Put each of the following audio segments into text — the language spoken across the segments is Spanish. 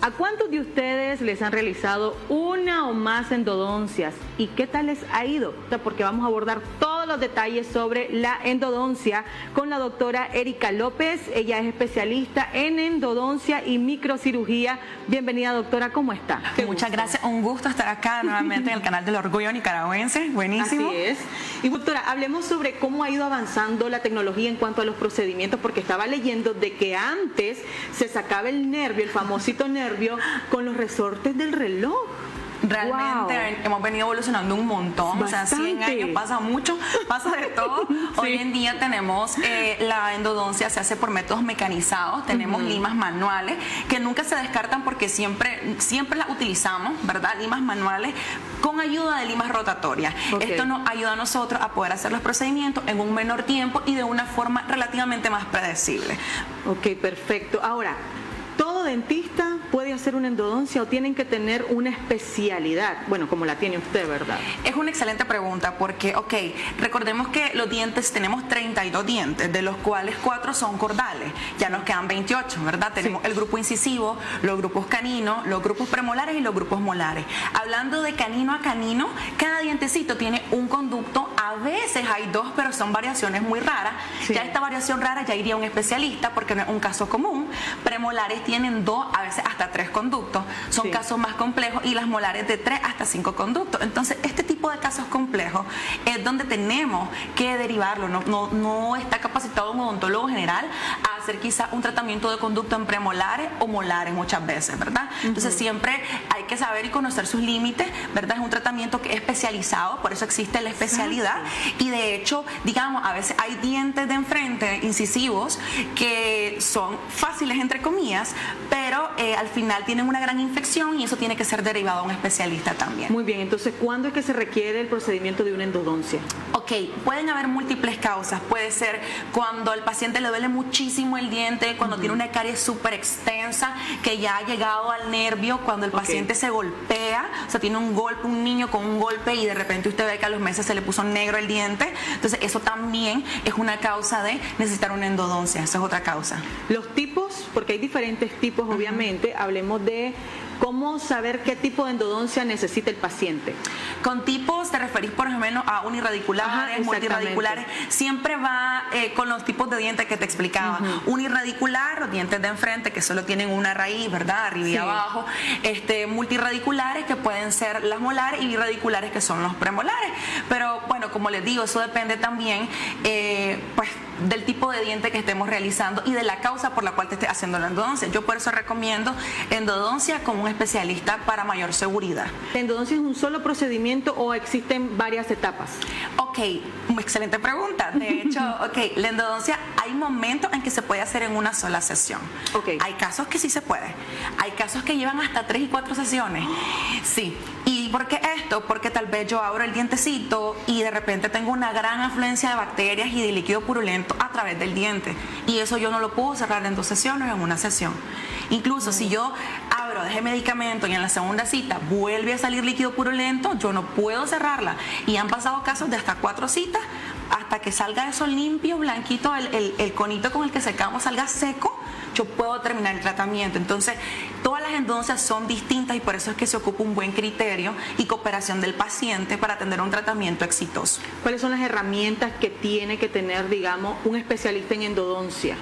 ¿A cuántos de ustedes les han realizado una o más endodoncias? ¿Y qué tal les ha ido? Porque vamos a abordar todos los detalles sobre la endodoncia con la doctora Erika López. Ella es especialista en endodoncia y microcirugía. Bienvenida, doctora, ¿cómo está? Muchas gracias, un gusto estar acá nuevamente en el canal del Orgullo Nicaragüense. Buenísimo. Así es. Y doctora, hablemos sobre cómo ha ido avanzando la tecnología en cuanto a los procedimientos, porque estaba leyendo de que antes se sacaba el nervio, el famosito nervio, con los resortes del reloj. Realmente hemos venido evolucionando un montón, Bastante. O sea, 100 años pasa mucho, pasa de todo. Sí. Hoy en día tenemos la endodoncia, se hace por métodos mecanizados, tenemos limas manuales que nunca se descartan porque siempre las utilizamos, ¿verdad? Limas manuales con ayuda de limas rotatorias. Esto nos ayuda a nosotros a poder hacer los procedimientos en un menor tiempo y de una forma relativamente más predecible. Ok, perfecto. Ahora, ¿todo dentista puede hacer una endodoncia o tienen que tener una especialidad? Bueno, como la tiene usted, ¿verdad? Es una excelente pregunta porque, recordemos que los dientes, tenemos 32 dientes, de los cuales 4 son cordales, ya nos quedan 28, ¿verdad? Tenemos el grupo incisivo, los grupos caninos, los grupos premolares y los grupos molares. Hablando de canino a canino, cada dientecito tiene un conducto, a veces hay 2, pero son variaciones muy raras. Sí. Ya esta variación rara ya iría a un especialista porque no es un caso común. Premolares tienen 2, a veces hasta 3 conductos, son casos más complejos, y las molares de 3 hasta 5 conductos. Entonces, este tipo de casos complejos es donde tenemos que derivarlo. No está capacitado un odontólogo general a hacer quizá un tratamiento de conducto en premolares o molares muchas veces, ¿verdad? Entonces, siempre hay que saber y conocer sus límites, ¿verdad? Es un tratamiento que es especializado, por eso existe la especialidad. Y de hecho, digamos, a veces hay dientes de enfrente, incisivos, que son fáciles, entre comillas, pero al final tienen una gran infección y eso tiene que ser derivado a un especialista también. Muy bien, entonces, ¿cuándo es que se requiere el procedimiento de una endodoncia? Pueden haber múltiples causas. Puede ser cuando al paciente le duele muchísimo el diente, cuando tiene una caries súper extensa que ya ha llegado al nervio, cuando el paciente se golpea, o sea, tiene un golpe, un niño con un golpe y de repente usted ve que a los meses se le puso negro el diente. Entonces, eso también es una causa de necesitar una endodoncia. Esa es otra causa. Los tipos, porque hay diferentes tipos, obviamente, hablemos de cómo saber qué tipo de endodoncia necesita el paciente. Con tipos te referís por lo menos a unirradiculares, multirradiculares. Siempre va con los tipos de dientes que te explicaba. Unirradicular, los dientes de enfrente que solo tienen una raíz, ¿verdad? Arriba y abajo. Multirradiculares, que pueden ser las molares, y birradiculares, que son los premolares. Pero bueno, como les digo, eso depende también pues del tipo de diente que estemos realizando y de la causa por la cual te esté haciendo la endodoncia. Yo por eso recomiendo endodoncia con un especialista para mayor seguridad. ¿La endodoncia es un solo procedimiento o existen varias etapas? Excelente pregunta. De hecho, la endodoncia, hay momentos en que se puede hacer en una sola sesión. Hay casos que sí se puede. Hay casos que llevan hasta 3 y 4 sesiones. Sí. ¿Y por qué esto? Porque tal vez yo abro el dientecito y de repente tengo una gran afluencia de bacterias y de líquido purulento a través del diente. Y eso yo no lo puedo cerrar en 2 sesiones o en una sesión. Incluso si yo abro, dejé medicamento y en la segunda cita vuelve a salir líquido purulento, yo no puedo cerrarla. Y han pasado casos de hasta 4 citas hasta que salga eso limpio, blanquito, el conito con el que secamos salga seco, yo puedo terminar el tratamiento. Entonces, todas las endodoncias son distintas y por eso es que se ocupa un buen criterio y cooperación del paciente para tener un tratamiento exitoso. ¿Cuáles son las herramientas que tiene que tener, digamos, un especialista en endodoncia?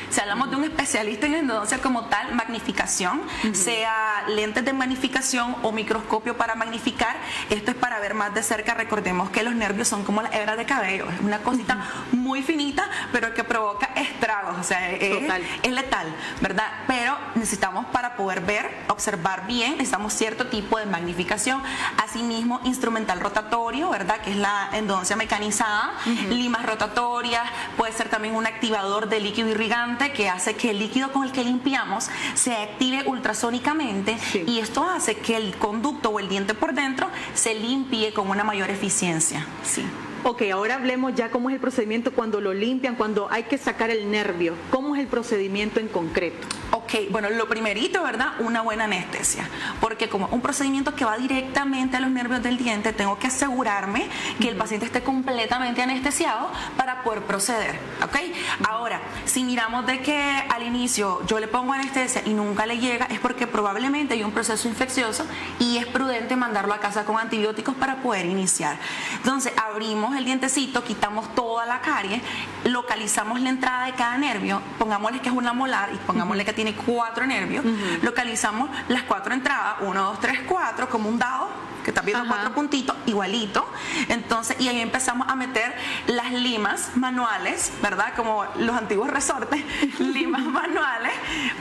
Si hablamos de un especialista en endodoncia como tal, magnificación, sea lentes de magnificación o microscopio para magnificar. Esto es para ver más de cerca. Recordemos que los nervios son como las hebras de cabello, es una cosita muy finita, pero que provoca estragos, o sea, es letal, ¿verdad? Pero necesitamos, para poder ver, observar bien, necesitamos cierto tipo de magnificación. Asimismo, instrumental rotatorio, ¿verdad? Que es la endodoncia mecanizada, limas rotatorias, puede ser también un activador de líquido irrigante que hace que el líquido con el que limpiamos se active ultrasónicamente y esto hace que el conducto o el diente por dentro se limpie con una mayor eficiencia. Ok, ahora hablemos ya cómo es el procedimiento cuando lo limpian, cuando hay que sacar el nervio. ¿Cómo es el procedimiento en concreto? Ok, bueno, lo primerito, ¿verdad? Una buena anestesia, porque como un procedimiento que va directamente a los nervios del diente, tengo que asegurarme que el paciente esté completamente anestesiado para poder proceder, ¿ok? Ahora, si miramos de que al inicio yo le pongo anestesia y nunca le llega, es porque probablemente hay un proceso infeccioso y es prudente mandarlo a casa con antibióticos para poder iniciar. Entonces, abrimos el dientecito, quitamos toda la carie, localizamos la entrada de cada nervio, pongámosle que es una molar y pongámosle que tiene 4 nervios, localizamos las 4 entradas, 1, 2, 3, 4, como un dado, que está viendo 4 puntitos, igualito. Entonces, y ahí empezamos a meter las limas manuales, ¿verdad? Como los antiguos resortes, limas manuales,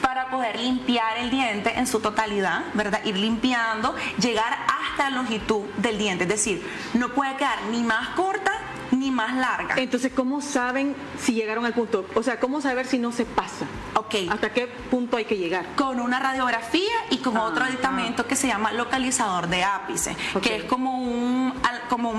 para poder limpiar el diente en su totalidad, ¿verdad? Ir limpiando, llegar hasta la longitud del diente, es decir, no puede quedar ni más corta ni más larga. Entonces, ¿cómo saben si llegaron al punto? O sea, ¿cómo saber si no se pasa? Ok. ¿Hasta qué punto hay que llegar? Con una radiografía y con otro aditamento que se llama localizador de ápice, que es como un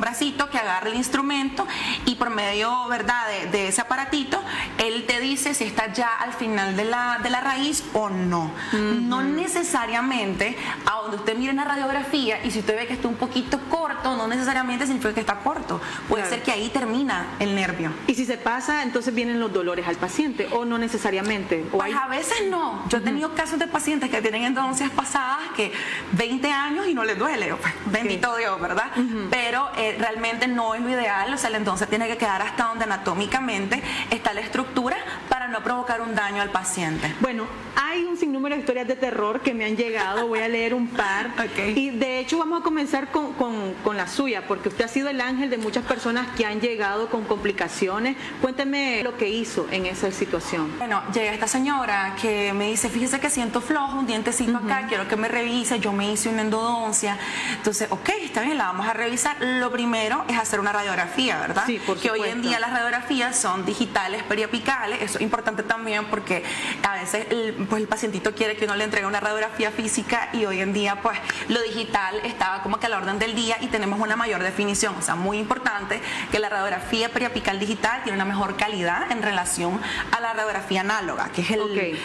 bracito que agarra el instrumento y por medio, ¿verdad?, de ese aparatito, él te dice si está ya al final de la raíz o no. No necesariamente, a donde usted mire una radiografía y si usted ve que está un poquito corto, no necesariamente significa que está corto. Puede ser que ahí termina el nervio. Y si se pasa, entonces vienen los dolores al paciente, o no necesariamente. Pues a veces no. Yo he tenido casos de pacientes que tienen endodoncias pasadas que 20 años y no les duele. Pues, bendito Dios, ¿verdad? Pero realmente no es lo ideal. O sea, la endodoncia tiene que quedar hasta donde anatómicamente está la estructura para no provocar un daño al paciente. Bueno, hay un sinnúmero de historias de terror que me han llegado. Voy a leer un par. Y de hecho vamos a comenzar con la suya, porque usted ha sido el ángel de muchas personas que han llegado con complicaciones. Cuénteme lo que hizo en esa situación. Bueno, llega esta señora que me dice, fíjese que siento flojo, un dientecito acá, quiero que me revise, yo me hice una endodoncia. Entonces, ok, está bien, la vamos a revisar. Lo primero es hacer una radiografía, ¿verdad? Sí, por que supuesto. Hoy en día las radiografías son digitales, periapicales. Eso es importante también porque a veces el pacientito quiere que uno le entregue una radiografía física y hoy en día pues lo digital está como que a la orden del día y tenemos una mayor definición. O sea, muy importante que la radiografía periapical digital tiene una mejor calidad en relación a la radiografía análoga, que es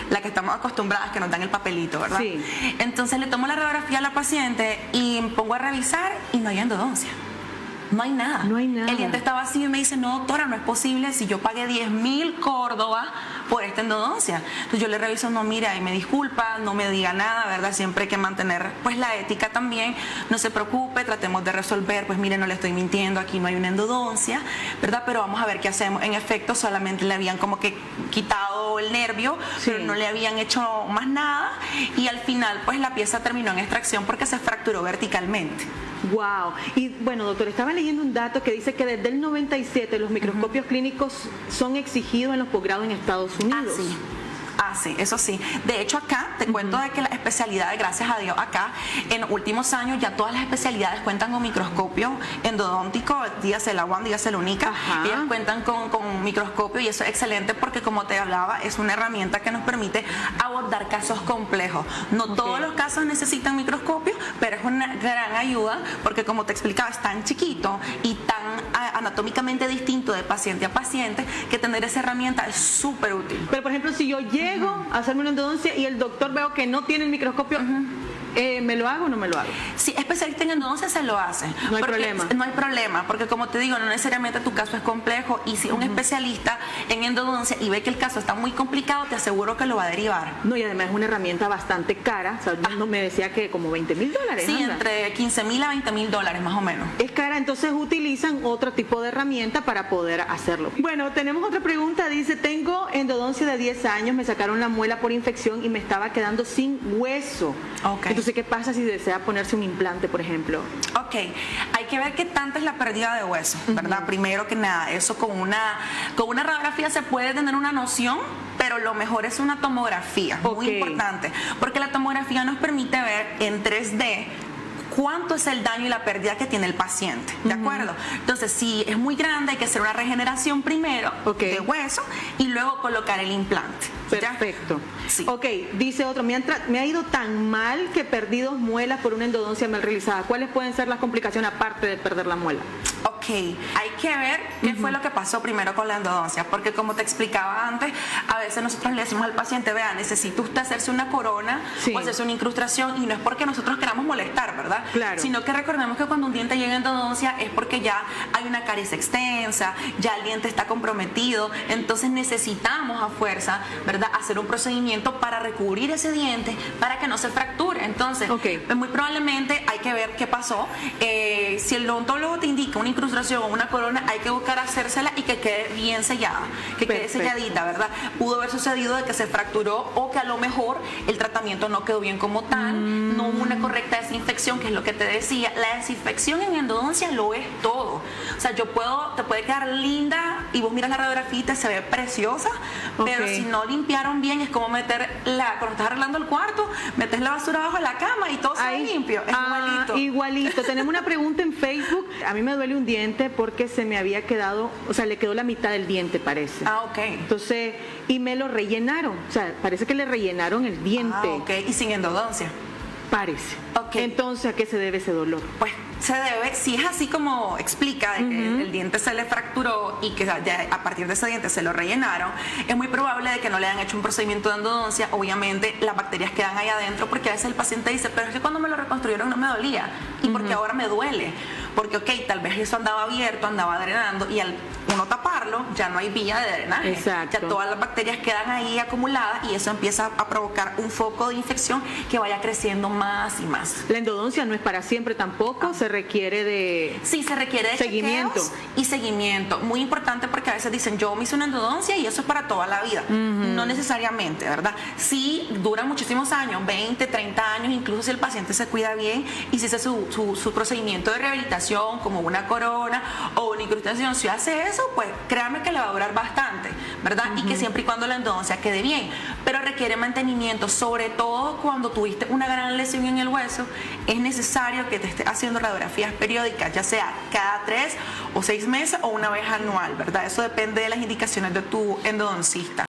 la que estamos acostumbradas, que nos dan el papelito, ¿verdad? Sí. Entonces le tomo la radiografía a la paciente y me pongo a revisar y no hay endodoncia. No hay nada. No hay nada. El diente está vacío y me dice, no, doctora, no es posible si yo pagué 10.000 Córdoba por esta endodoncia. Entonces yo le reviso, no, mira, y me disculpa, no me diga nada, ¿verdad? Siempre hay que mantener pues la ética también, no se preocupe, tratemos de resolver, pues mire, no le estoy mintiendo, aquí no hay una endodoncia, ¿verdad? Pero vamos a ver qué hacemos. En efecto, solamente le habían como que quitado el nervio, pero no le habían hecho más nada y al final pues la pieza terminó en extracción porque se fracturó verticalmente. Wow. Y bueno, doctor, estaba leyendo un dato que dice que desde el 97 los microscopios clínicos son exigidos en los posgrados en Estados Unidos. Sí, eso sí. De hecho, acá te cuento de que las especialidades, gracias a Dios, acá en los últimos años ya todas las especialidades cuentan con microscopio endodóntico, dígase la UAM, dígase la única. Ellas cuentan con microscopio y eso es excelente porque, como te hablaba, es una herramienta que nos permite abordar casos complejos. No todos los casos necesitan microscopio, pero es una gran ayuda porque, como te explicaba, es tan chiquito y tan anatómicamente distinto de paciente a paciente que tener esa herramienta es súper útil. Pero, por ejemplo, si yo llego a hacerme una endodoncia y el doctor veo que no tiene el microscopio, ¿me lo hago o no me lo hago? Si especialista en endodoncia se lo hace. No hay problema. No hay problema, porque como te digo, no necesariamente tu caso es complejo y si un especialista en endodoncia y ve que el caso está muy complicado, te aseguro que lo va a derivar. No, y además es una herramienta bastante cara. O sea, me decía que como $20,000. Sí, anda. Entre $15,000 a $20,000 más o menos. Es cara, entonces utilizan otro tipo de herramienta para poder hacerlo. Bueno, tenemos otra pregunta. Dice, tengo endodoncia de 10 años, me sacaron la muela por infección y me estaba quedando sin hueso. Entonces, ¿qué pasa si desea ponerse un implante, por ejemplo? Ok, hay que ver qué tanta es la pérdida de hueso, ¿verdad? Primero que nada, eso con una radiografía se puede tener una noción, pero lo mejor es una tomografía, muy importante, porque la tomografía nos permite ver en 3D cuánto es el daño y la pérdida que tiene el paciente, ¿de acuerdo? Entonces, si es muy grande, hay que hacer una regeneración primero de hueso y luego colocar el implante. Perfecto. Sí. Ok, dice otro, me ha ido tan mal que perdí 2 muelas por una endodoncia mal realizada. ¿Cuáles pueden ser las complicaciones aparte de perder la muela? Ok, Ok, hay que ver qué fue lo que pasó primero con la endodoncia, porque como te explicaba antes, a veces nosotros le decimos al paciente, vea, necesita usted hacerse una corona o hacerse una incrustación, y no es porque nosotros queramos molestar, ¿verdad? Claro. Sino que recordemos que cuando un diente llega a endodoncia es porque ya hay una caries extensa, ya el diente está comprometido, entonces necesitamos a fuerza, ¿verdad?, hacer un procedimiento para recubrir ese diente para que no se fracture. Entonces, muy probablemente hay que ver qué pasó. Si el odontólogo te indica una incrustación o una corona, hay que buscar hacérsela y que quede bien sellada, que quede selladita, ¿verdad? Pudo haber sucedido de que se fracturó o que a lo mejor el tratamiento no quedó bien como tal, no hubo una correcta desinfección, que es lo que te decía. La desinfección en endodoncia lo es todo. O sea, te puede quedar linda y vos miras la radiografía y te se ve preciosa, pero si no limpiaron bien, es como cuando estás arreglando el cuarto, metes la basura abajo de la cama y todo se ve limpio. Es igualito. Igualito. Tenemos una pregunta en Facebook. A mí me duele un diente porque se me había quedado, o sea, le quedó la mitad del diente, parece. Entonces, y me lo rellenaron. O sea, parece que le rellenaron el diente. Y sin endodoncia. Parece. Entonces, ¿a qué se debe ese dolor? Pues se debe, si es así como explica, de que el diente se le fracturó y que ya a partir de ese diente se lo rellenaron, es muy probable de que no le hayan hecho un procedimiento de endodoncia. Obviamente las bacterias quedan ahí adentro, porque a veces el paciente dice, pero es que cuando me lo reconstruyeron no me dolía, y porque ahora me duele, porque tal vez eso andaba abierto, andaba drenando, y al uno taparlo ya no hay vía de drenaje. Exacto. Ya todas las bacterias quedan ahí acumuladas y eso empieza a provocar un foco de infección que vaya creciendo más y más. La endodoncia no es para siempre tampoco, se requiere de se requiere de seguimiento y seguimiento. Muy importante, porque a veces dicen, yo me hice una endodoncia y eso es para toda la vida. No necesariamente, ¿verdad? Sí, dura muchísimos años, 20, 30 años, incluso si el paciente se cuida bien y si hace su procedimiento de rehabilitación, como una corona o una incrustación, si hace eso, pues créame que le va a durar bastante, ¿verdad? Y que siempre y cuando la endodoncia quede bien, pero requiere mantenimiento, sobre todo cuando tuviste una gran lesión en el hueso. Es necesario que te estés haciendo radiografías periódicas, ya sea cada 3 o 6 meses o una vez anual, ¿verdad? Eso depende de las indicaciones de tu endodoncista.